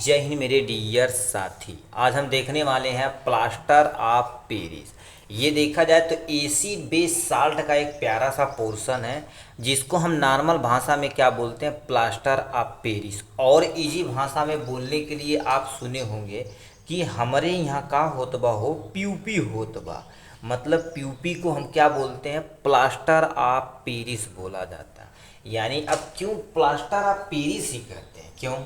जय हिंद मेरे डियर साथी। आज हम देखने वाले हैं प्लास्टर ऑफ पेरिस। ये देखा जाए तो एसिड बेस साल्ट का एक प्यारा सा पोर्शन है जिसको हम नॉर्मल भाषा में क्या बोलते हैं, प्लास्टर ऑफ पेरिस। और इजी भाषा में बोलने के लिए आप सुने होंगे कि हमारे यहाँ का होतबा हो प्यूपी होतबा, मतलब प्यूपी को हम क्या बोलते हैं, प्लास्टर ऑफ पेरिस बोला जाता है। यानी अब क्यों प्लास्टर ऑफ पेरिस ही कहते हैं, क्यों?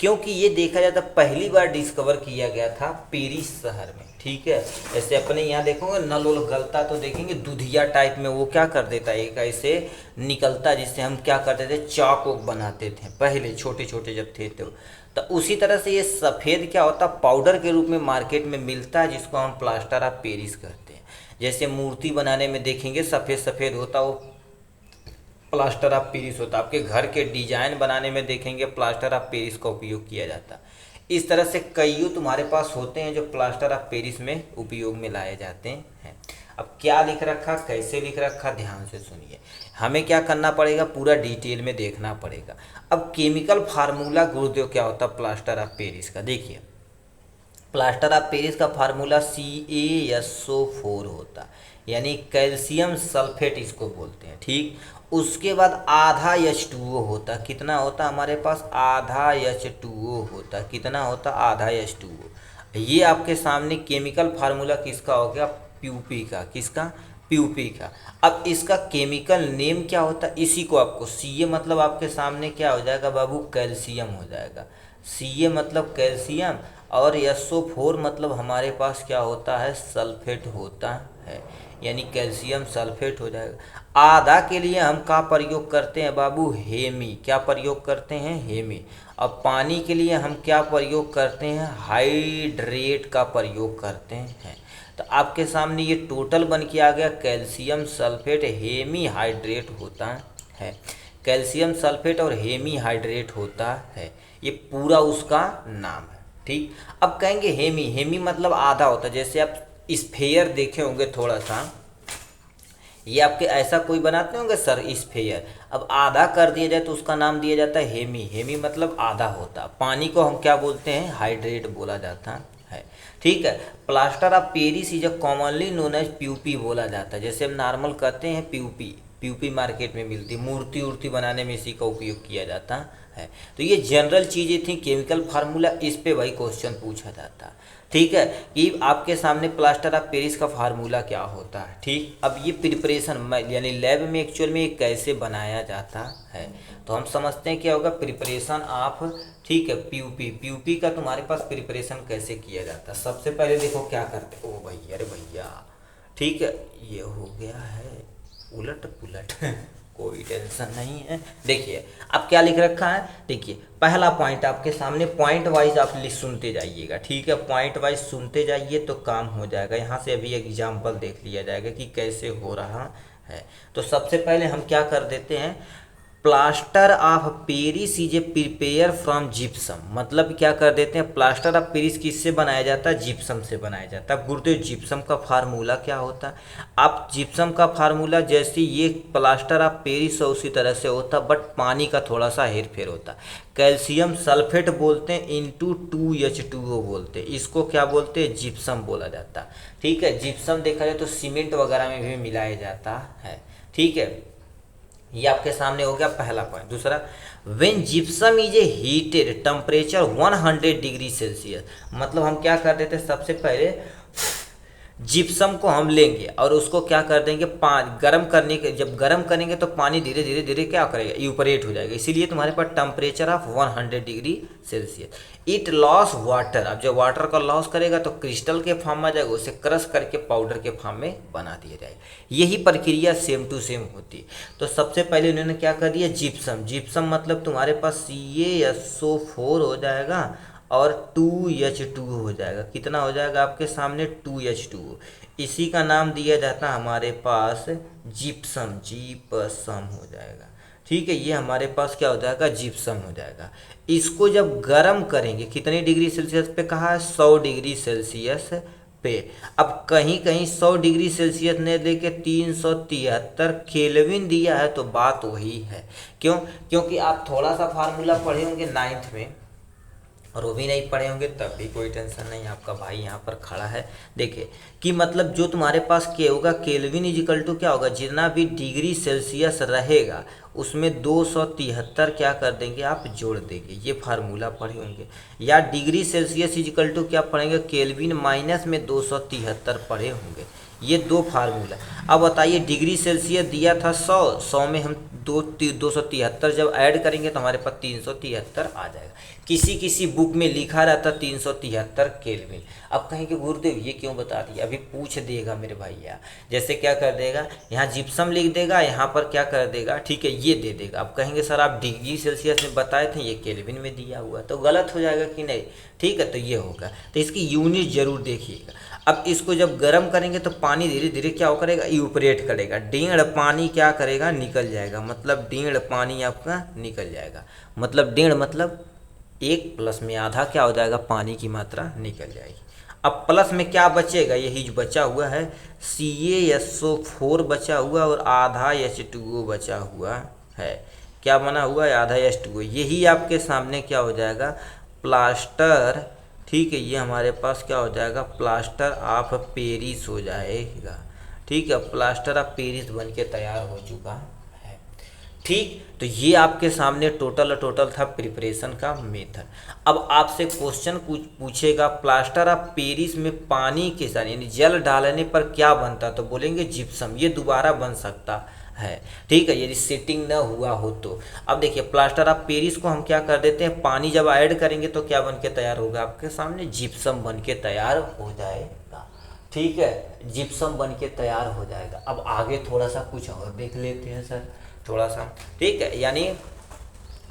क्योंकि ये देखा जाता पहली बार डिस्कवर किया गया था पेरिस शहर में। ठीक है, ऐसे अपने यहाँ देखोगे नल वल गलता तो देखेंगे दूधिया टाइप में वो क्या कर देता है, एक ऐसे निकलता जिससे हम क्या करते थे, चाक वोक बनाते थे पहले छोटे छोटे जब थे तो उसी तरह से ये सफ़ेद क्या होता पाउडर के रूप में मार्केट में मिलता है जिसको हम प्लास्टर ऑफ पेरिस कहते हैं। जैसे मूर्ति बनाने में देखेंगे सफ़ेद सफ़ेद होता वो प्लास्टर ऑफ पेरिस होता। आपके घर के डिजाइन बनाने में देखेंगे प्लास्टर ऑफ पेरिस का उपयोग किया जाता। इस तरह से कईयों तुम्हारे पास होते हैं जो प्लास्टर ऑफ पेरिस में उपयोग में लाए जाते हैं। अब क्या लिख रखा, कैसे लिख रखा, ध्यान से सुनिए। हमें क्या करना पड़ेगा, पूरा डिटेल में देखना पड़ेगा। अब केमिकल फार्मूला गुरुदेव क्या होता प्लास्टर ऑफ पेरिस का, देखिए प्लास्टर ऑफ पेरिस का फार्मूला CaSO4 होता, यानी कैल्शियम सल्फेट इसको बोलते हैं। ठीक, उसके बाद आधा H2O होता, कितना होता हमारे पास, आधा H2O होता, कितना होता, आधा H2O। ये आपके सामने केमिकल फार्मूला किसका हो गया, प्यूपी का, किसका, प्यूपी का। अब इसका केमिकल नेम क्या होता, इसी को आपको Ca मतलब आपके सामने क्या हो जाएगा बाबू, कैल्शियम हो जाएगा। Ca मतलब कैल्शियम और SO4 मतलब हमारे पास क्या होता है, सल्फेट होता है, यानी कैल्शियम सल्फेट हो जाएगा। आधा के लिए हम का प्रयोग करते हैं बाबू, हेमी, क्या प्रयोग करते हैं, हेमी। अब पानी के लिए हम क्या प्रयोग करते हैं, हाइड्रेट का प्रयोग करते हैं। तो आपके सामने ये टोटल बन के आ गया कैल्शियम सल्फेट हेमी हाइड्रेट होता है। कैल्शियम सल्फेट और हेमी हाइड्रेट होता है, ये पूरा उसका नाम है। ठीक, अब कहेंगे हेमी, हेमी मतलब आधा होता। जैसे आप स्फेयर देखे होंगे थोड़ा सा, ये आपके ऐसा कोई बनाते होंगे सर स्फेयर, अब आधा कर दिया जाए तो उसका नाम दिया जाता है हेमी। हेमी मतलब आधा होता। पानी को हम क्या बोलते हैं, हाइड्रेट बोला जाता है। ठीक है, plaster of Paris is commonly known as प्यूपी बोला जाता है। जैसे हम नॉर्मल कहते हैं प्यूपी, प्यूपी मार्केट में मिलती, मूर्ति उर्ति बनाने में इसी का उपयोग किया जाता है। तो ये जनरल चीज़ें थी, केमिकल फार्मूला, इस पे वही क्वेश्चन पूछा जाता। ठीक है, कि आपके सामने प्लास्टर ऑफ पेरिस का फार्मूला क्या होता है। ठीक, अब ये प्रिपरेशन यानी लैब में एक्चुअल में ये कैसे बनाया जाता है, तो हम समझते हैं क्या होगा, प्रिपरेशन ऑफ, ठीक है, प्यूपी। प्यूपी का तुम्हारे पास प्रिपरेशन कैसे किया जाता है। सबसे पहले देखो क्या करते, ओ भैया, अरे भैया, ठीक है, ये हो गया है उलट पुलट कोई टेंशन नहीं है। देखिए अब क्या लिख रखा है, देखिए पहला पॉइंट आपके सामने, पॉइंट वाइज आप सुनते जाइएगा। ठीक है, पॉइंट वाइज सुनते जाइए तो काम हो जाएगा। यहाँ से अभी एग्जाम्पल देख लिया जाएगा कि कैसे हो रहा है। तो सबसे पहले हम क्या कर देते हैं, plaster of Paris is a prepare from gypsum, मतलब क्या कर देते हैं, प्लास्टर ऑफ पेरिस किससे बनाया जाता है, जिप्सम से बनाया जाता है। गुरुदेव जिप्सम का फार्मूला क्या होता है, आप जिप्सम का फार्मूला जैसे ये प्लास्टर ऑफ पेरिस है उसी तरह से होता, बट पानी का थोड़ा सा हेर फेर होता। कैल्शियम सल्फेट बोलते हैं इंटू 2H2O बोलते हैं, इसको क्या बोलते हैं, जिप्सम बोला जाता है। ठीक है, जिप्सम देखा जाए तो सीमेंट वगैरह में भी मिलाया जाता है। ठीक है, ये आपके सामने हो गया पहला पॉइंट। दूसरा, when gypsum is a heated temperature 100 degree Celsius, मतलब हम क्या कर देते हैं, सबसे पहले जिप्सम को हम लेंगे और उसको क्या कर देंगे, गर्म करने के, जब गर्म करेंगे तो पानी धीरे धीरे धीरे क्या करेगा, यूपरेट हो जाएगा। इसीलिए तुम्हारे पास temperature of 100 degree Celsius. It loss water, अब जब वाटर का लॉस करेगा तो क्रिस्टल के फॉर्म में आ जाएगा, उसे क्रश करके पाउडर के फॉर्म में बना दिया जाएगा। यही प्रक्रिया सेम टू सेम होती है। तो सबसे पहले उन्होंने क्या कर दिया, जिप्सम। जिप्सम मतलब तुम्हारे पास CaSO4 हो जाएगा और 2H2O हो जाएगा। कितना हो जाएगा आपके सामने, 2H2O। इसी का नाम दिया जाता है हमारे पास जिप्सम, जिप्सम हो जाएगा। ठीक है, ये हमारे पास क्या हो जाएगा, जिप्सम हो जाएगा। इसको जब गर्म करेंगे, कितने डिग्री सेल्सियस पे कहा है, 100 डिग्री सेल्सियस पे। अब कहीं कहीं 100 डिग्री सेल्सियस ने लेके 373 केल्विन दिया है, तो बात वही है। क्यों? क्योंकि आप थोड़ा सा फार्मूला पढ़े होंगे 9th में, और वो भी नहीं पढ़े होंगे तब भी कोई टेंशन नहीं, आपका भाई यहाँ पर खड़ा है। देखिए कि मतलब जो तुम्हारे पास क्या होगा, केल्विन इजिकल टू क्या होगा, जितना भी डिग्री सेल्सियस रहेगा उसमें 273 क्या कर देंगे आप जोड़ देंगे, ये फार्मूला पढ़े होंगे। या डिग्री सेल्सियस इजिकल टू क्या पढ़ेंगे, केल्विन माइनस में 273 पढ़े होंगे। ये दो फार्मूला। अब बताइए डिग्री सेल्सियस दिया था 100 में हम 273 जब ऐड करेंगे तो हमारे पास 373 आ जाएगा। किसी किसी बुक में लिखा रहता 373 केल्विन। अब कहेंगे गुरुदेव ये क्यों बता दिया, अभी पूछ देगा मेरे भैया। जैसे क्या कर देगा, यहाँ जिप्सम लिख देगा, यहाँ पर क्या कर देगा, ठीक है ये दे देगा। अब कहेंगे सर आप डिग्री सेल्सियस में बताए थे, ये केल्विन में दिया हुआ, तो गलत हो जाएगा कि नहीं, ठीक है तो ये होगा। तो इसकी यूनिट जरूर देखिएगा। अब इसको जब गर्म करेंगे तो पानी धीरे धीरे क्या हो करेगा, इवोपरेट करेगा, 1.5 पानी क्या करेगा निकल जाएगा, मतलब 1.5 पानी आपका निकल जाएगा। मतलब 1.5 मतलब 1 प्लस में आधा क्या हो जाएगा, पानी की मात्रा निकल जाएगी। अब प्लस में क्या बचेगा, यही जो बचा हुआ है CaSO4 बचा हुआ और आधा H2O बचा हुआ है। क्या बना हुआ है, आधा H2O। यही आपके सामने क्या हो जाएगा, प्लास्टर, ठीक है ये हमारे पास क्या हो जाएगा, प्लास्टर ऑफ पेरिस हो जाएगा। ठीक है, प्लास्टर ऑफ पेरिस बन के तैयार हो चुका है। ठीक, तो ये आपके सामने टोटल था प्रिपरेशन का मेथड। अब आपसे क्वेश्चन पूछेगा प्लास्टर ऑफ पेरिस में पानी के साथ यानी जल डालने पर क्या बनता, तो बोलेंगे जिप्सम। ये दोबारा बन सकता है, ठीक है, यदि सेटिंग न हुआ हो तो। अब देखिए प्लास्टर ऑफ पेरिस को हम क्या कर देते हैं, पानी जब ऐड करेंगे तो क्या बन के तैयार होगा, आपके सामने जिप्सम बन के तैयार हो जाएगा। ठीक है, जिप्सम बन के तैयार हो जाएगा। अब आगे थोड़ा सा कुछ और देख लेते हैं सर, थोड़ा सा, ठीक है। यानी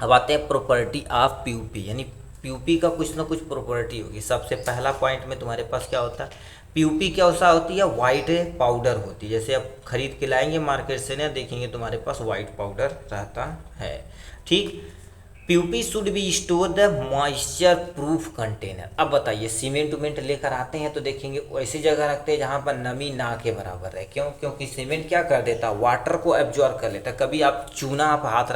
अब आते हैं प्रॉपर्टी ऑफ पीयूपी, यानी पीयूपी का कुछ ना कुछ प्रॉपर्टी होगी। सबसे पहला पॉइंट में तुम्हारे पास क्या होता है, पीयूपी क्या सा होती है, वाइट पाउडर होती है। जैसे आप खरीद के लाएंगे मार्केट से ना, देखेंगे तुम्हारे पास वाइट पाउडर रहता है। ठीक, PUP should be store the moisture proof container. अब बताइए सीमेंट उमेंट लेकर आते हैं तो देखेंगे ऐसी जगह रखते हैं जहाँ पर नमी ना के बराबर रहे। क्यों, क्योंकि सीमेंट क्या कर देता है, वाटर को एब्जॉर्ब कर लेता है। कभी आप चूना आप हाथ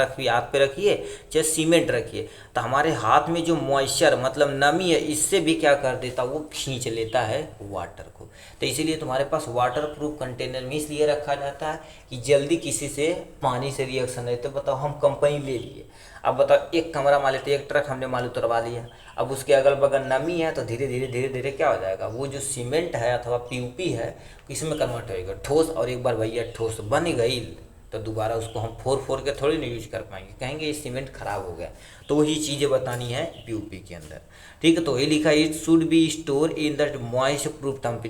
पे रखिए चाहे सीमेंट रखिए, तो हमारे हाथ में जो मॉइस्चर मतलब नमी है इससे भी क्या कर देता, वो खींच लेता है वाटर को। तो इसीलिए तुम्हारे पास वाटर प्रूफ कंटेनर में इसलिए रखा जाता है कि जल्दी किसी से पानी से रिएक्शन नहीं। तो बताओ हम कंपनी ले लिए, अब बताओ एक कमरा मान लेते, एक ट्रक हमने माल उतरवा लिया, अब उसके अगल बगल नमी है तो धीरे धीरे क्या हो जाएगा, वो जो सीमेंट है अथवा पीयूपी है इसमें कन्वर्ट होएगा ठोस। और एक बार भैया ठोस बन गई तो दोबारा उसको हम फोर के थोड़ी नहीं यूज कर पाएंगे, कहेंगे ये सीमेंट खराब हो गया। तो वही चीज़ें बतानी है पीयूपी के अंदर। ठीक है, तो ये लिखा है it should be store in the moist proof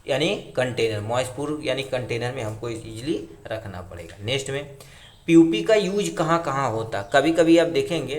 यानी कंटेनर, मॉइस्ट प्रूफ यानी कंटेनर में हमको इजीली रखना पड़ेगा। नेक्स्ट में पीयूपी का यूज कहाँ कहाँ होता, कभी कभी आप देखेंगे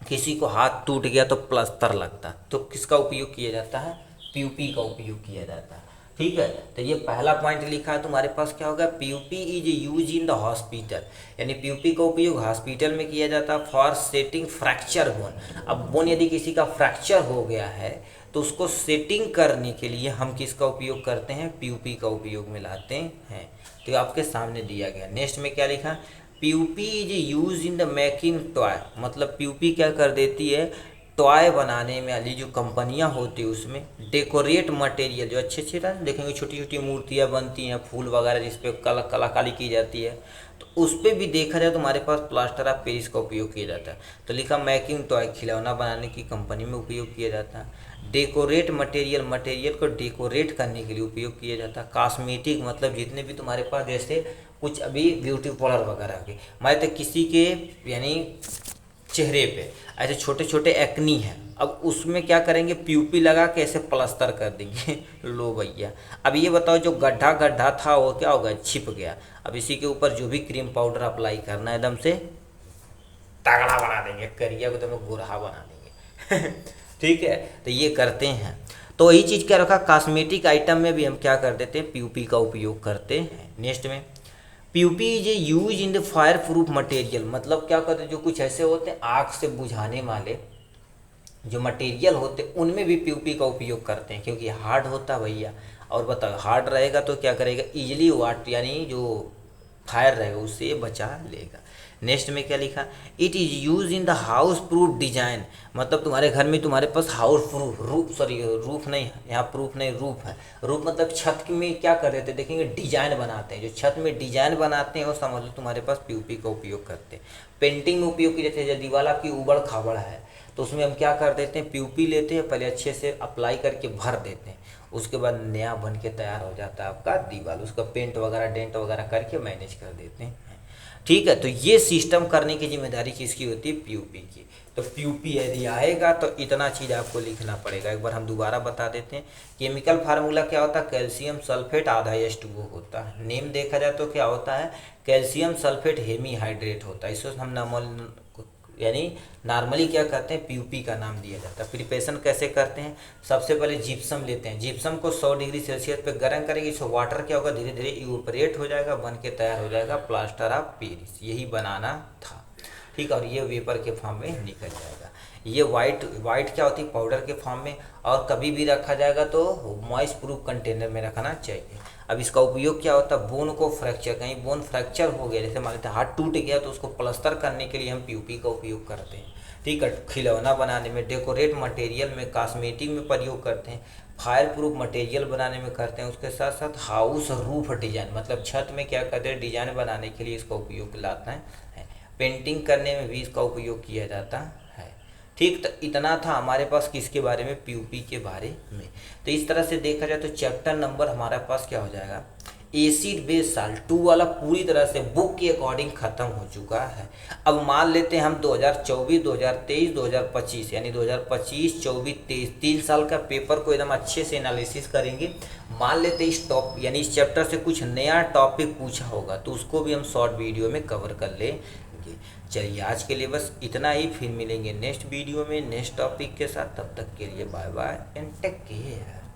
किसी को हाथ टूट गया तो प्लास्टर लगता, तो किसका उपयोग किया जाता है, पीयूपी का उपयोग किया जाता है। ठीक है, तो ये पहला पॉइंट लिखा है तुम्हारे पास क्या होगा, PUP is use in the hospital, यानी पीयूपी का उपयोग हॉस्पिटल में किया जाता है फॉर सेटिंग फ्रैक्चर बोन। अब बोन यदि किसी का फ्रैक्चर हो गया है तो उसको सेटिंग करने के लिए हम किसका उपयोग करते हैं, पीयूपी का उपयोग में लाते हैं। तो आपके सामने दिया गया। नेक्स्ट में क्या लिखा, PUP is use in the making toy, मतलब पीयूपी क्या कर देती है, टॉय बनाने में वाली जो कंपनियां होती है उसमें डेकोरेट मटेरियल जो अच्छे अच्छे देखेंगे, छोटी छोटी मूर्तियां बनती हैं, फूल वगैरह जिस पे कलाकारी की जाती है, तो उस पर भी देखा जाए तो हमारे पास प्लास्टर ऑफ पेरिस का उपयोग किया जाता है। तो लिखा मेकिंग टॉय, खिलौना बनाने की कंपनी में उपयोग किया जाता है। डेकोरेट मटेरियल को डेकोरेट करने के लिए उपयोग किया जाता है। कॉस्मेटिक मतलब जितने भी तुम्हारे पास जैसे कुछ अभी ब्यूटी पार्लर वगैरह के, मैं तो किसी के यानी चेहरे पे ऐसे छोटे छोटे एक्नी हैं, अब उसमें क्या करेंगे, पीयूपी लगा के ऐसे प्लास्टर कर देंगे। लो भैया, अब ये बताओ जो गड्ढा था वो क्या होगा, छिप गया। अब इसी के ऊपर जो भी क्रीम पाउडर अप्लाई करना है एकदम से तगड़ा बना देंगे, करिया को तो गोरा बना देंगे। ठीक है, तो ये करते हैं। तो वही चीज़ क्या रखा, कॉस्मेटिक आइटम में भी हम क्या कर देते हैं, पीयूपी का उपयोग करते हैं। नेक्स्ट में PUP is use in the fire proof material, मतलब क्या करते हैं, जो कुछ ऐसे होते हैं आग से बुझाने वाले जो मटेरियल होते हैं उनमें भी पीयूपी का उपयोग करते हैं, क्योंकि हार्ड होता है भैया। और बताओ हार्ड रहेगा तो क्या करेगा, इजीली वाट यानी जो फायर रहेगा उससे बचा लेगा। नेक्स्ट में क्या लिखा, it is use in the house proof design, मतलब तुम्हारे घर में तुम्हारे पास हाउस प्रूफ रूफ नहीं, यहाँ प्रूफ नहीं रूफ है, रूफ मतलब छत में क्या कर देते देखेंगे डिजाइन बनाते हैं, जो छत में डिजाइन बनाते हैं वो समझ लो तुम्हारे पास पीयूपी का उपयोग करते हैं। पेंटिंग में उपयोग की जाती है, जब दीवार आपकी उबड़ खाबड़ है तो उसमें हम क्या कर देते हैं, पीयूपी लेते हैं, पहले अच्छे से अप्लाई करके भर देते हैं, उसके बाद नया बन के तैयार हो जाता है आपका दीवार, उसका पेंट वगैरह डेंट वगैरह करके मैनेज कर देते हैं। ठीक है, तो ये सिस्टम करने की जिम्मेदारी किसकी होती है, पीयूपी की। तो पीयूपी यदि आएगा तो इतना चीज़ आपको लिखना पड़ेगा। एक बार हम दोबारा बता देते हैं, केमिकल फार्मूला क्या होता है, कैल्शियम सल्फेट आधा H2O होता है। नेम देखा जाए तो क्या होता है, कैल्शियम सल्फेट हेमीहाइड्रेट होता है, इसको हम यानी नॉर्मली क्या करते हैं, पीयूपी का नाम दिया जाता है। प्रिपरेशन कैसे करते हैं, सबसे पहले जिप्सम लेते हैं, जिप्सम को 100 डिग्री सेल्सियस पे गर्म करेंगे, इससे वाटर क्या होगा, धीरे धीरे इवोपरेट हो जाएगा, बन के तैयार हो जाएगा प्लास्टर ऑफ पेरिस। यही बनाना था, ठीक, और ये वेपर के फॉर्म में निकल जाएगा। ये वाइट क्या होती है, पाउडर के फॉर्म में, और कभी भी रखा जाएगा तो मॉइस्ट प्रूफ कंटेनर में रखना चाहिए। अब इसका उपयोग क्या होता है, बोन को फ्रैक्चर, कहीं बोन फ्रैक्चर हो गया, जैसे मान लेते हाथ टूट गया तो उसको प्लास्टर करने के लिए हम पीयूपी का उपयोग करते हैं। ठीक है, खिलौना बनाने में, डेकोरेट मटेरियल में, कॉस्मेटिक में प्रयोग करते हैं, फायर प्रूफ मटेरियल बनाने में करते हैं, उसके साथ साथ हाउस रूफ डिजाइन, मतलब छत में क्या करते हैं, डिजाइन बनाने के लिए इसका उपयोग लाता है। पेंटिंग करने में भी इसका उपयोग किया जाता है। ठीक, तो इतना था हमारे पास किसके बारे में, पीयूपी के बारे में। तो इस तरह से देखा जाए तो चैप्टर नंबर हमारे पास क्या हो जाएगा, एसिड बेस साल्ट 2 वाला पूरी तरह से बुक के अकॉर्डिंग ख़त्म हो चुका है। अब मान लेते हैं हम 2024, 2023, 2025 यानी 2025, 24, 23 3 साल का पेपर को एकदम अच्छे से एनालिसिस करेंगे। मान लेते हैं इस टॉप यानी इस चैप्टर से कुछ नया टॉपिक पूछा होगा तो उसको भी हम शॉर्ट वीडियो में कवर कर लेंगे। चलिए आज के लिए बस इतना ही, फिर मिलेंगे नेक्स्ट वीडियो में नेक्स्ट टॉपिक के साथ। तब तक के लिए bye bye and take care.